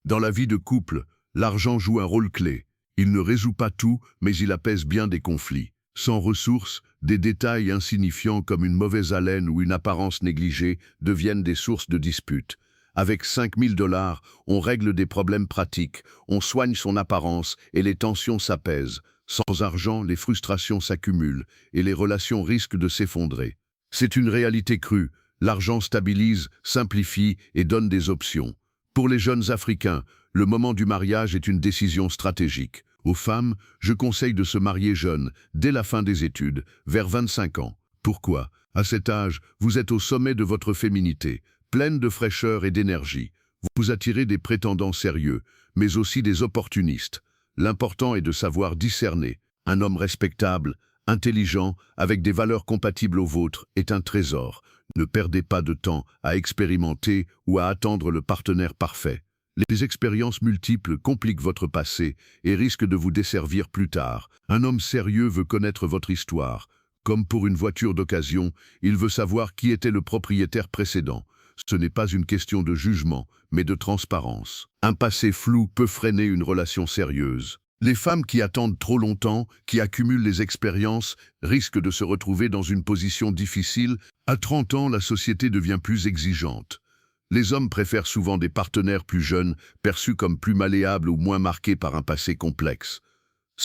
Dans la vie de couple, l'argent joue un rôle clé. Il ne résout pas tout, mais il apaise bien des conflits. Sans ressources, des détails insignifiants comme une mauvaise haleine ou une apparence négligée deviennent des sources de disputes. Avec 5000 $, on règle des problèmes pratiques, on soigne son apparence et les tensions s'apaisent. Sans argent, les frustrations s'accumulent et les relations risquent de s'effondrer. C'est une réalité crue. L'argent stabilise, simplifie et donne des options. Pour les jeunes Africains, le moment du mariage est une décision stratégique. Aux femmes, je conseille de se marier jeune, dès la fin des études, vers 25 ans. Pourquoi? À cet âge, vous êtes au sommet de votre féminité, pleine de fraîcheur et d'énergie. Vous attirez des prétendants sérieux, mais aussi des opportunistes. L'important est de savoir discerner. Un homme respectable, intelligent, avec des valeurs compatibles aux vôtres, est un trésor. Ne perdez pas de temps à expérimenter ou à attendre le partenaire parfait. Les expériences multiples compliquent votre passé et risquent de vous desservir plus tard. Un homme sérieux veut connaître votre histoire. Comme pour une voiture d'occasion, il veut savoir qui était le propriétaire précédent. Ce n'est pas une question de jugement, mais de transparence. Un passé flou peut freiner une relation sérieuse. Les femmes qui attendent trop longtemps, qui accumulent les expériences, risquent de se retrouver dans une position difficile. À 30 ans, la société devient plus exigeante. Les hommes préfèrent souvent des partenaires plus jeunes, perçus comme plus malléables ou moins marqués par un passé complexe.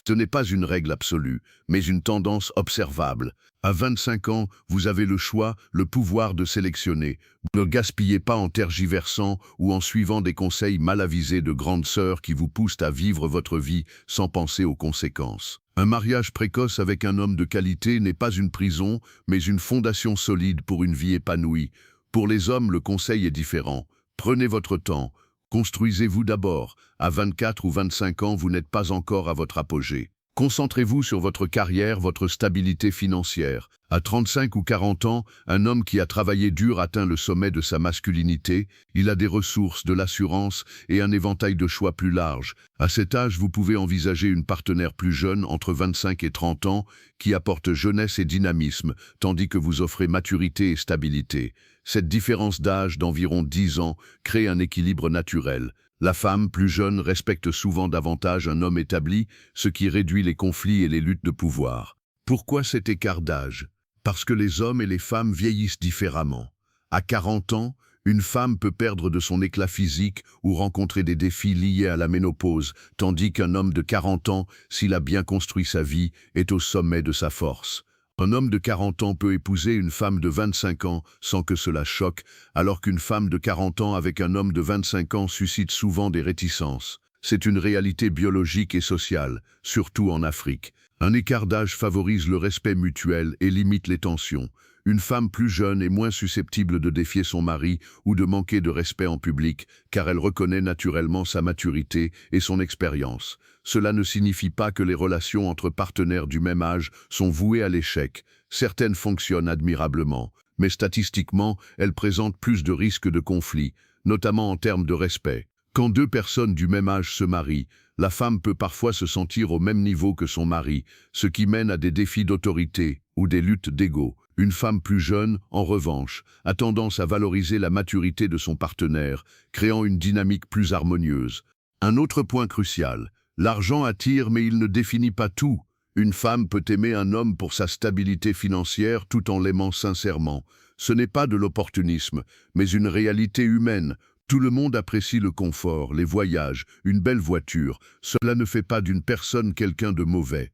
Ce n'est pas une règle absolue, mais une tendance observable. À 25 ans, vous avez le choix, le pouvoir de sélectionner. Ne gaspillez pas en tergiversant ou en suivant des conseils mal avisés de grandes sœurs qui vous poussent à vivre votre vie sans penser aux conséquences. Un mariage précoce avec un homme de qualité n'est pas une prison, mais une fondation solide pour une vie épanouie. Pour les hommes, le conseil est différent. Prenez votre temps. Construisez-vous d'abord. À 24 ou 25 ans, vous n'êtes pas encore à votre apogée. Concentrez-vous sur votre carrière, votre stabilité financière. À 35 ou 40 ans, un homme qui a travaillé dur atteint le sommet de sa masculinité. Il a des ressources, de l'assurance et un éventail de choix plus large. À cet âge, vous pouvez envisager une partenaire plus jeune, entre 25 et 30 ans, qui apporte jeunesse et dynamisme, tandis que vous offrez maturité et stabilité. Cette différence d'âge d'environ 10 ans crée un équilibre naturel. La femme, plus jeune, respecte souvent davantage un homme établi, ce qui réduit les conflits et les luttes de pouvoir. Pourquoi cet écart d'âge? Parce que les hommes et les femmes vieillissent différemment. À 40 ans, une femme peut perdre de son éclat physique ou rencontrer des défis liés à la ménopause, tandis qu'un homme de 40 ans, s'il a bien construit sa vie, est au sommet de sa force. Un homme de 40 ans peut épouser une femme de 25 ans sans que cela choque, alors qu'une femme de 40 ans avec un homme de 25 ans suscite souvent des réticences. C'est une réalité biologique et sociale, surtout en Afrique. Un écart d'âge favorise le respect mutuel et limite les tensions. Une femme plus jeune est moins susceptible de défier son mari ou de manquer de respect en public, car elle reconnaît naturellement sa maturité et son expérience. Cela ne signifie pas que les relations entre partenaires du même âge sont vouées à l'échec. Certaines fonctionnent admirablement, mais statistiquement, elles présentent plus de risques de conflit, notamment en termes de respect. Quand deux personnes du même âge se marient, la femme peut parfois se sentir au même niveau que son mari, ce qui mène à des défis d'autorité ou des luttes d'ego. Une femme plus jeune, en revanche, a tendance à valoriser la maturité de son partenaire, créant une dynamique plus harmonieuse. Un autre point crucial, l'argent attire mais il ne définit pas tout. Une femme peut aimer un homme pour sa stabilité financière tout en l'aimant sincèrement. Ce n'est pas de l'opportunisme, mais une réalité humaine. Tout le monde apprécie le confort, les voyages, une belle voiture. Cela ne fait pas d'une personne quelqu'un de mauvais.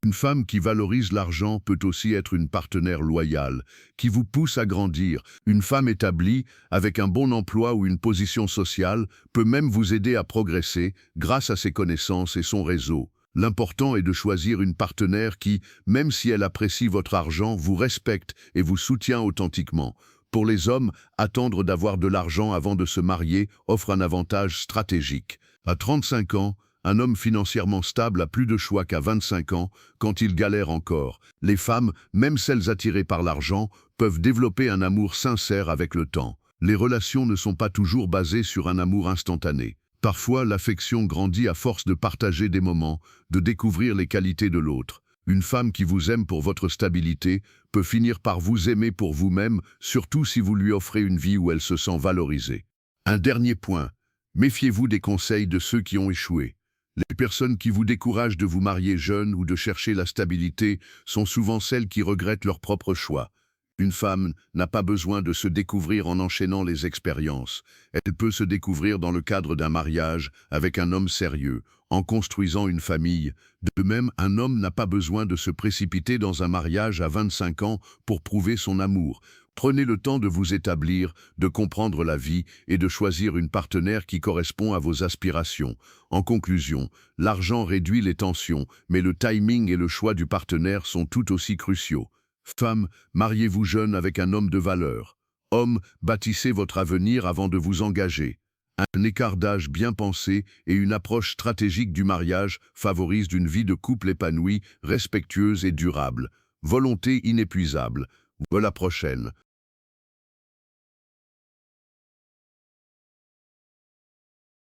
Une femme qui valorise l'argent peut aussi être une partenaire loyale, qui vous pousse à grandir. Une femme établie, avec un bon emploi ou une position sociale, peut même vous aider à progresser grâce à ses connaissances et son réseau. L'important est de choisir une partenaire qui, même si elle apprécie votre argent, vous respecte et vous soutient authentiquement. Pour les hommes, attendre d'avoir de l'argent avant de se marier offre un avantage stratégique. À 35 ans, un homme financièrement stable a plus de choix qu'à 25 ans, quand il galère encore. Les femmes, même celles attirées par l'argent, peuvent développer un amour sincère avec le temps. Les relations ne sont pas toujours basées sur un amour instantané. Parfois, l'affection grandit à force de partager des moments, de découvrir les qualités de l'autre. Une femme qui vous aime pour votre stabilité peut finir par vous aimer pour vous-même, surtout si vous lui offrez une vie où elle se sent valorisée. Un dernier point. Méfiez-vous des conseils de ceux qui ont échoué. Les personnes qui vous découragent de vous marier jeune ou de chercher la stabilité sont souvent celles qui regrettent leur propre choix. Une femme n'a pas besoin de se découvrir en enchaînant les expériences. Elle peut se découvrir dans le cadre d'un mariage avec un homme sérieux, en construisant une famille. De même, un homme n'a pas besoin de se précipiter dans un mariage à 25 ans pour prouver son amour. Prenez le temps de vous établir, de comprendre la vie et de choisir une partenaire qui correspond à vos aspirations. En conclusion, l'argent réduit les tensions, mais le timing et le choix du partenaire sont tout aussi cruciaux. Femme, mariez-vous jeune avec un homme de valeur. Homme, bâtissez votre avenir avant de vous engager. Un écart d'âge bien pensé et une approche stratégique du mariage favorisent une vie de couple épanouie, respectueuse et durable. Volonté inépuisable. À la prochaine.